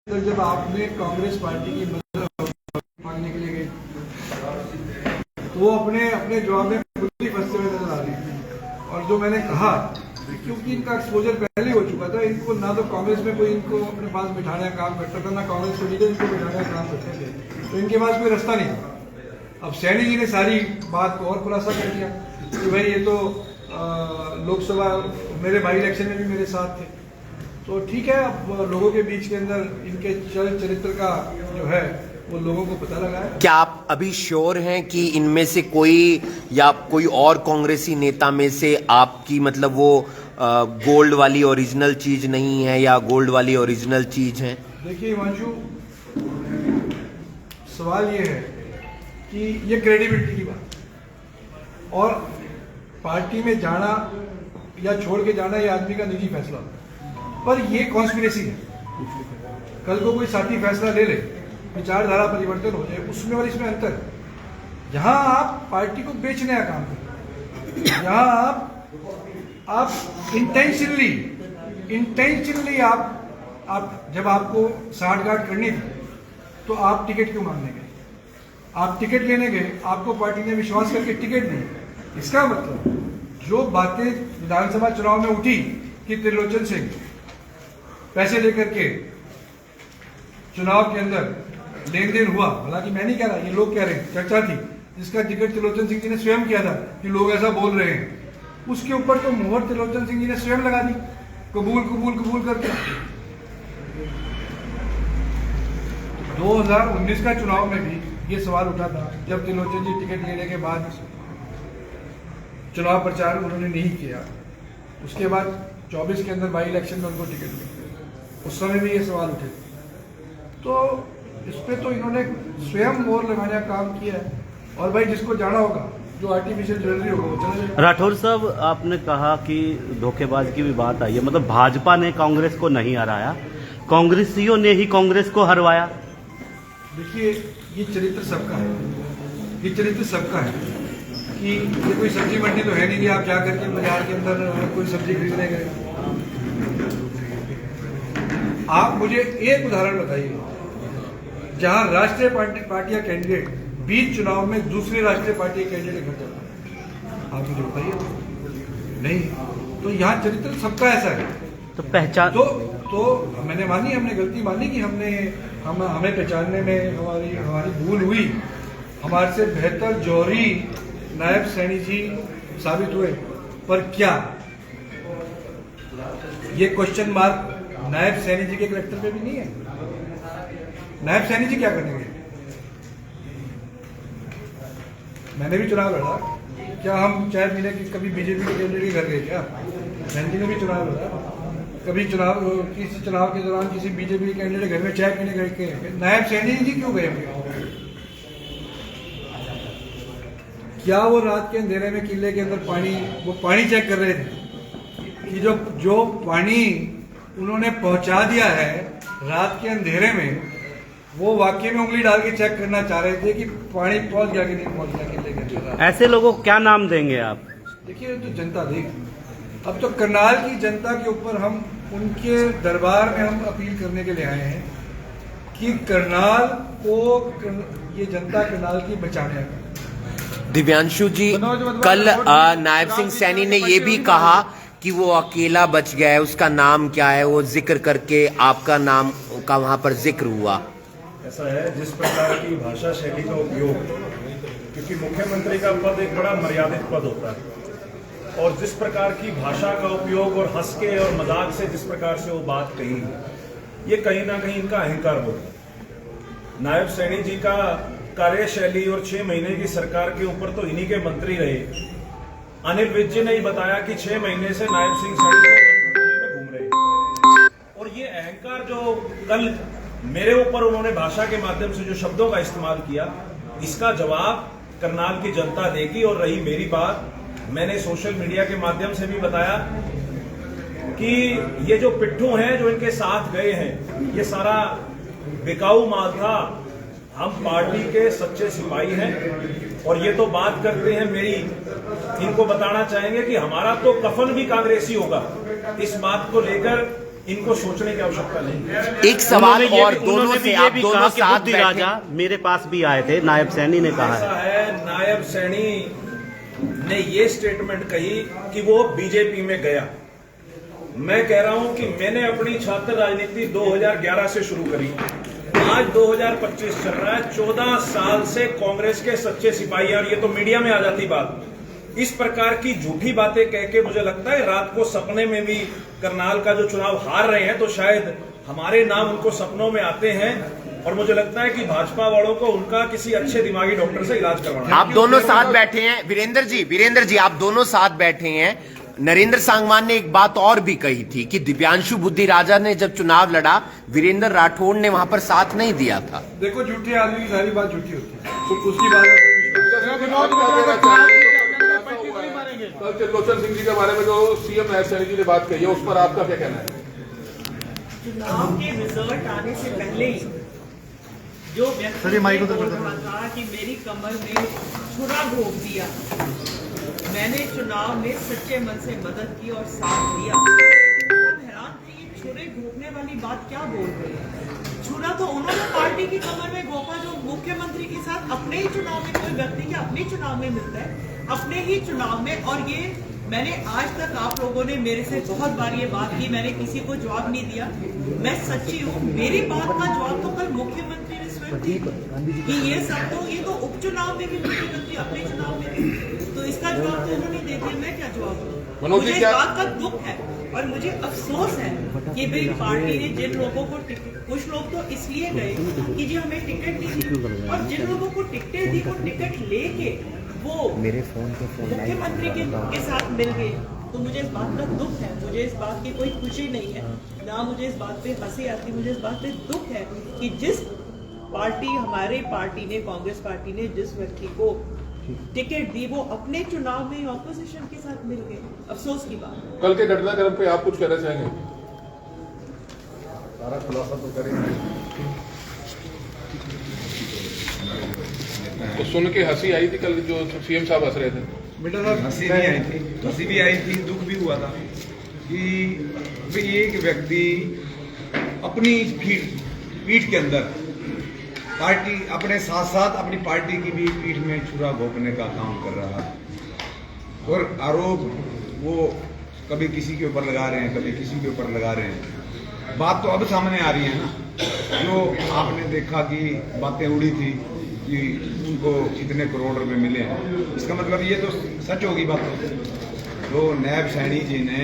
तो जब आपने कांग्रेस पार्टी की मदद मांगने के लिए गए तो वो अपने अपने जवाब में खुद ही फंसते हुए नजर आ रही है। और जो मैंने कहा क्योंकि इनका एक्सपोजर पहले हो चुका था, इनको ना तो कांग्रेस में कोई इनको अपने पास बिठाने का काम करता था, ना कांग्रेस के लीडर इनको बिठाने का काम करते थे, तो इनके पास कोई रास्ता नहीं था। अब सैनी जी ने सारी बात को और खुलासा कर दिया कि भाई ये तो लोकसभा मेरे बाई इलेक्शन में भी मेरे साथ थे, तो ठीक है। अब लोगों के बीच के अंदर इनके चरित्र का जो है वो लोगों को पता लगा है। क्या आप अभी श्योर हैं कि इनमें से कोई या कोई और कांग्रेसी नेता में से आपकी मतलब वो गोल्ड वाली ओरिजिनल चीज नहीं है या गोल्ड वाली ओरिजिनल चीज है? देखिए हिमांशु, सवाल ये है कि ये क्रेडिबिलिटी की बात, और पार्टी में जाना या छोड़ के जाना ये आदमी का निजी फैसला होता है, पर ये कॉन्स्पिरेसी है। कल को कोई साथी फैसला ले ले, विचारधारा परिवर्तन हो जाए, उसमें और इसमें अंतर है। यहाँ आप पार्टी को बेचने का काम करें, यहाँ आप इंटेंशनली आप जब आपको साठगांठ करनी थी तो आप टिकट क्यों मांगने गए? आप टिकट लेने गए, आपको पार्टी ने विश्वास करके टिकट दी। इसका मतलब जो बातें विधानसभा चुनाव में उठी कि त्रिलोचन सिंह पैसे लेकर के चुनाव के अंदर लेन देन हुआ, हालांकि मैं नहीं कह रहा, ये लोग कह रहे हैं, चर्चा थी, जिसका जिक्र त्रिलोचन सिंह जी ने स्वयं किया था कि लोग ऐसा बोल रहे हैं, उसके ऊपर तो मोहर त्रिलोचन सिंह जी ने स्वयं लगा दी, कबूल करके। 2019 का चुनाव में भी ये सवाल उठा था, जब त्रिलोचन जी टिकट लेने के बाद चुनाव प्रचार उन्होंने नहीं किया, उसके बाद 24 के अंदर बाई इलेक्शन में उनको टिकट मिला, उस समय भी ये सवाल उठे। तो इस पे तो इन्होंने स्वयं मोहर लगाने का काम किया है, और भाई जिसको जाना होगा, जो आर्टिफिशियल ज्वेलरी होगा वो चला जाएगा। राठौर साहब, आपने कहा कि धोखेबाज की भी बात आई है, मतलब भाजपा ने कांग्रेस को नहीं हराया, कांग्रेसियों ने ही कांग्रेस को हरवाया। देखिए, ये चरित्र सबका है, कि ये कोई सब्जी मंडी तो है नहीं कि आप जाकर के बाजार के अंदर कोई सब्जी खरीदने गए। आप मुझे एक उदाहरण बताइए जहां राष्ट्रीय पार्टी का कैंडिडेट बीच चुनाव में दूसरी राष्ट्रीय पार्टी के कैंडिडेट घर जाता है, आप मुझे बताइए। नहीं, तो यहाँ चरित्र सबका ऐसा है। तो पहचान तो मैंने मानी, हमने गलती मानी कि हमें पहचानने में हमारी भूल हुई। हमारे से बेहतर जौहरी नायब सैनी जी साबित हुए, पर क्या ये क्वेश्चन मार्क नायब सैनी जी के कैरेक्टर पे भी नहीं है? नायब सैनी जी क्या करेंगे? मैंने भी चुनाव लड़ा, क्या हम चाय पीने की कभी बीजेपी के कैंडिडेट के घर गए क्या? सैनी जी ने भी चुनाव लड़ा, कभी किसी चुनाव के दौरान किसी बीजेपी के कैंडिडेट घर में चाय पीने गए? नायब सैनी जी क्यों गए? क्या वो रात के अंधेरे में किले के अंदर पानी चेक कर रहे थे कि जो पानी उन्होंने पहुंचा दिया है रात के अंधेरे में, वो वाकई में उंगली डाल के चेक करना चाह रहे थे कि पानी पहुंच गया कि नहीं पहुंच गया किले के अंदर? ऐसे लोगों को क्या नाम देंगे आप? देखिए, तो जनता देगी। अब तो करनाल की जनता के ऊपर हम उनके दरबार में हम अपील करने के लिए आए हैं कि करनाल को ये जनता करनाल की बचाने का। दिव्यांशु जी, कल नायब सिंह सैनी ने ये भी कहा कि वो अकेला बच गया है, उसका नाम क्या है, वो जिक्र करके आपका नाम का वहां पर जिक्र हुआ। ऐसा है, जिस प्रकार की भाषा शैली का उपयोग, क्योंकि मुख्यमंत्री का पद एक बड़ा मर्यादित पद होता है, और जिस प्रकार की भाषा का उपयोग और हंस के और मजाक से जिस प्रकार से वो बात कही, ये कहीं ना कहीं इनका अहंकार होता है। नायब सैनी जी का कार्यशैली और 6 महीने की सरकार के ऊपर तो इन्हीं के मंत्री रहे। अनिल विज जी ने ही बताया कि 6 महीने से नायब सिंह सैनी में घूम रहे, और ये अहंकार जो कल मेरे ऊपर उन्होंने भाषा के माध्यम से जो शब्दों का इस्तेमाल किया, इसका जवाब करनाल की जनता देगी। और रही मेरी बात, मैंने सोशल मीडिया के माध्यम से भी बताया कि ये जो पिट्ठू हैं जो इनके साथ गए हैं, ये सारा बिकाऊ माल था। हम पार्टी के सच्चे सिपाही हैं, और ये तो बात करते हैं मेरी, इनको बताना चाहेंगे कि हमारा तो कफन भी कांग्रेसी होगा। इस बात को लेकर इनको सोचने की आवश्यकता नहीं है। एक सवाल उन्होंने ये और भी- दोनों उन्होंने से भी ये आप भी दोनों कहा कि साथ बुद्धि बैठे। राजा मेरे पास भी आए थे, नायब सैनी ने कहा ऐसा है। है, नायब सैनी ने ये स्टेटमेंट कही कि वो बीजेपी में गया। मैं कह रहा हूं कि मैंने अपनी छात्र राजनीति 2011 से शुरू करी, आज 2025 चल रहा है। 14 साल से कांग्रेस के सच्चे सिपाही हैं, और ये तो मीडिया में आ जाती बात। इस प्रकार की झूठी बातें कह के मुझे लगता है रात को सपने में भी करनाल का जो चुनाव हार रहे हैं, तो शायद हमारे नाम उनको सपनों में आते हैं। और मुझे लगता है कि भाजपा वालों को उनका किसी अच्छे दिमागी डॉक्टर से इलाज करवाना। आप दोनों साथ बैठे हैं, वीरेंद्र जी आप दोनों साथ बैठे हैं। नरेंद्र सांगवान ने एक बात और भी कही थी कि दिव्यांशु बुद्धि राजा ने जब चुनाव लड़ा, वीरेंद्र राठौड़ ने वहां पर साथ नहीं दिया था। देखो, झूठे आदमी की सारी बात झूठी होती है, तो उसकी बात कल त्रिलोचन सिंह जी के बारे में जो सीएम नायब सैनी जी ने बात कही है, उस पर आपका क्या कहना है? चुनाव के रिजल्ट आने से पहले ही जो व्यक्ति बोल रहा था कि मेरी कमर में छुरा घोंप दिया, मैंने चुनाव में सच्चे मन से मदद की और साथ दिया। हम हैरान थे, ये छुरे घोंपने वाली बात क्या बोल रहे हैं? छुरा तो उन्होंने पार्टी की कमर में घोंपा जो मुख्यमंत्री के साथ अपने ही चुनाव में, कोई व्यक्ति के अपने चुनाव में मिलता है, अपने ही चुनाव में। और ये मैंने आज तक, आप लोगों ने मेरे से बहुत बार ये बात की, मैंने किसी को जवाब नहीं दिया। मैं सच्ची हूँ, मेरी बात का जवाब तो कल मुख्यमंत्री ने स्वयं दिया कि ये सब तो, ये तो उपचुनाव में भी मुख्यमंत्री अपने चुनाव में भी, तो इसका जवाब तो उन्होंने दे दिया। मैं क्या जवाब दूं? मुझे इस बात का दुख है और मुझे अफसोस है कि भाई पार्टी ने जिन लोगों को कुछ लोग तो इसलिए गए कि जी हमें टिकट नहीं दी, और जिन लोगों को टिकटें दी वो टिकट लेके वो मेरे फोन मुख्यमंत्री के साथ मिल गए। तो मुझे इस बात का दुख है, मुझे इस बात की कोई खुशी नहीं है, ना मुझे इस बात पे हंसी आती, मुझे इस बात पे दुख है कि जिस पार्टी, हमारे पार्टी ने, कांग्रेस पार्टी ने जिस व्यक्ति को टिकट दी, वो अपने चुनाव में ऑपोजिशन के साथ मिल गए। अफसोस की बात। कल के घटनाक्रम पे आप कुछ कहना चाहेंगे? सारा खुलासा तो करेंगे। तो सुन के हंसी आई थी कल, जो सीएम साहब हंस रहे थे। बेटा साहब, हंसी नहीं आई थी, हंसी भी आई थी, दुख भी हुआ था कि एक व्यक्ति अपनी पीठ के अंदर पार्टी, अपने साथ साथ अपनी पार्टी की भी पीठ में छुरा घोंपने का काम कर रहा है। और आरोप वो कभी किसी के ऊपर लगा रहे हैं, कभी किसी के ऊपर लगा रहे हैं। बात तो अब सामने आ रही है ना, जो आपने देखा कि बातें उड़ी थी कि उनको इतने करोड़ रुपए मिले हैं, इसका मतलब ये तो सच होगी बात। तो नायब सैनी जी ने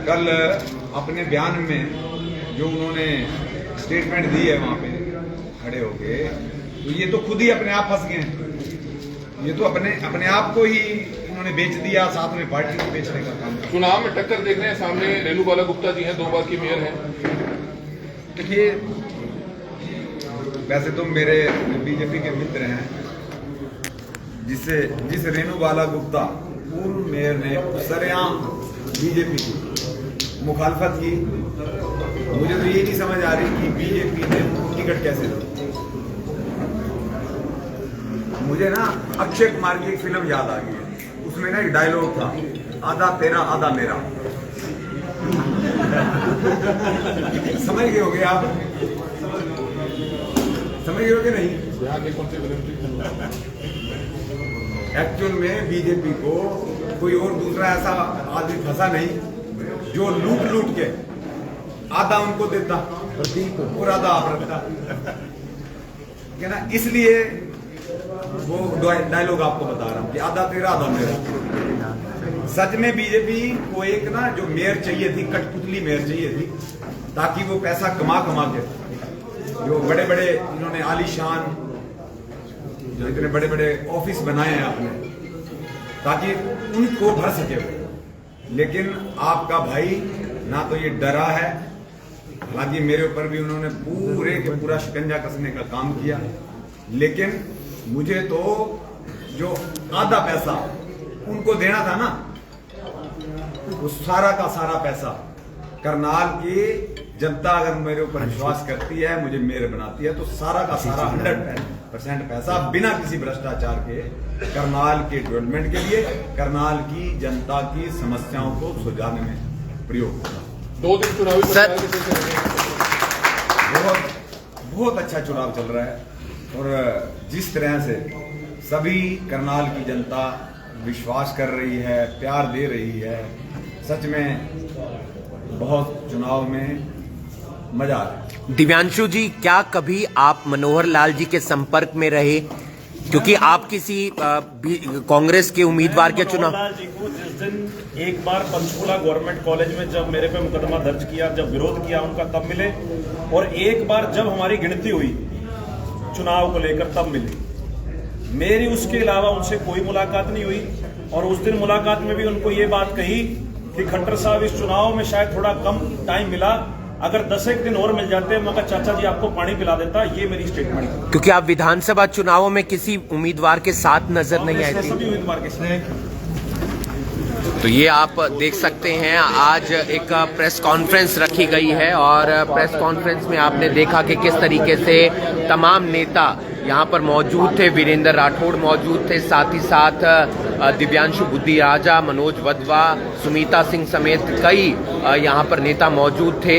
कल अपने बयान में जो उन्होंने स्टेटमेंट दी है वहाँ पे खड़े होके, तो ये तो खुद ही अपने आप फंस गए हैं। ये तो अपने आप को ही इन्होंने बेच दिया, साथ में पार्टी को बेचने का काम। चुनाव में टक्कर देखने हैं, सामने रेणु बाला गुप्ता जी हैं, 2 बार की मेयर हैं। देखिए, वैसे तो मेरे बीजेपी के मित्र हैं, जिस रेणु बाला गुप्ता पूर्व मेयर ने सरेआम बीजेपी की मुखालफत की, मुझे तो ये नहीं समझ आ रही कि बीजेपी ने उनको टिकट कैसे दी। मुझे ना अक्षय कुमार की एक फिल्म याद आ गई है, उसमें ना एक डायलॉग था, आधा तेरा आधा मेरा। समझ गए होगे आप? समझ गए हो कि नहीं? एक्चुअल में बीजेपी को कोई और दूसरा ऐसा आदमी फंसा नहीं जो लूट के आधा उनको देता और आधा आप रखता, क्या ना? इसलिए वो डायलॉग आपको बता रहा हूं कि आधा तेरा आधा मेरा। सच में बीजेपी को एक ना जो मेयर चाहिए थी, कठपुतली मेयर चाहिए थी, ताकि वो पैसा कमा के जो बड़े बड़े इन्होंने आलीशान, जो इतने बड़े बड़े ऑफिस बनाए हैं आपने, ताकि उनको भर सके वो। लेकिन आपका भाई ना तो ये डरा है, हालांकि मेरे ऊपर भी उन्होंने पूरे के पूरा शिकंजा कसने का काम किया, लेकिन मुझे तो जो आधा पैसा उनको देना था ना, वो सारा का सारा पैसा करनाल की जनता अगर मेरे ऊपर विश्वास करती है, मुझे मेयर बनाती है, तो सारा का सारा 100% पैसा बिना किसी भ्रष्टाचार के करनाल के डेवलपमेंट के लिए, करनाल की जनता की समस्याओं को सुलझाने में प्रयोग होगा। 2 दिन चुनावी सर- प्रचार के कैसे रहे? बहुत अच्छा चुनाव चल रहा है और जिस तरह से सभी करनाल की जनता विश्वास कर रही है, प्यार दे रही है, सच में बहुत चुनाव में मजा आ रहा है। दिव्यांशु जी, क्या कभी आप मनोहर लाल जी के संपर्क में रहे? क्योंकि आप किसी कांग्रेस के उम्मीदवार के चुनाव मनोहर लाल जी को जिस दिन एक बार पंचकुला गवर्नमेंट कॉलेज में जब मेरे पे मुकदमा दर्ज किया, जब विरोध किया उनका, तब मिले, और एक बार जब हमारी गिनती हुई चुनाव को लेकर तब मिले। मेरी उसके अलावा उनसे कोई मुलाकात नहीं हुई, और उस दिन मुलाकात में भी उनको ये बात कही कि खट्टर साहब इस चुनाव में शायद थोड़ा कम टाइम मिला, अगर 10 दिन और मिल जाते मैं कहा चाचा जी आपको पानी पिला देता। ये मेरी स्टेटमेंट है। क्योंकि आप विधानसभा चुनावों में किसी उम्मीदवार के साथ नजर नहीं आए थे। सभी उम्मीदवार के साथ। तो ये आप देख सकते हैं, आज एक प्रेस कॉन्फ्रेंस रखी गई है और प्रेस कॉन्फ्रेंस में आपने देखा कि किस तरीके से तमाम नेता यहाँ पर मौजूद थे। वीरेंद्र राठौड़ मौजूद थे, साथ ही साथ दिव्यांशु बुद्धिराजा, मनोज वधवा, सुमीता सिंह समेत कई यहाँ पर नेता मौजूद थे।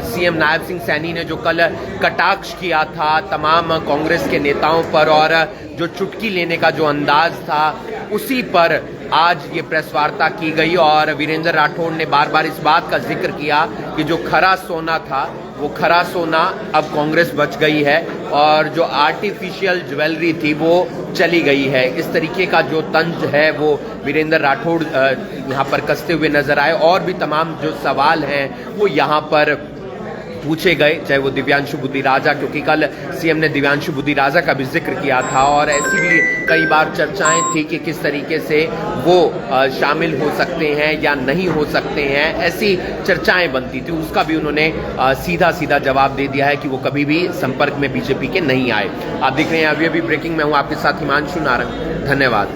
सीएम नायब सिंह सैनी ने जो कल कटाक्ष किया था तमाम कांग्रेस के नेताओं पर और जो चुटकी लेने का जो अंदाज था, उसी पर आज ये प्रेस वार्ता की गई और वीरेंद्र राठौड़ ने बार बार इस बात का जिक्र किया कि जो खरा सोना था वो खरा सोना अब कांग्रेस बच गई है और जो आर्टिफिशियल ज्वेलरी थी वो चली गई है। इस तरीके का जो तंज है वो वीरेंद्र राठौड़ यहाँ पर कसते हुए नजर आए और भी तमाम जो सवाल हैं वो यहाँ पर पूछे गए, चाहे वो दिव्यांशु बुद्धिराजा, क्योंकि कल सीएम ने दिव्यांशु बुद्धिराजा का भी जिक्र किया था और ऐसी भी कई बार चर्चाएं थी कि किस तरीके से वो शामिल हो सकते हैं या नहीं हो सकते हैं, ऐसी चर्चाएं बनती थी। उसका भी उन्होंने सीधा सीधा जवाब दे दिया है कि वो कभी भी संपर्क में बीजेपी के नहीं आए। आप देख रहे हैं अभी ब्रेकिंग में हूं आपके साथ हिमांशु नारंग। धन्यवाद।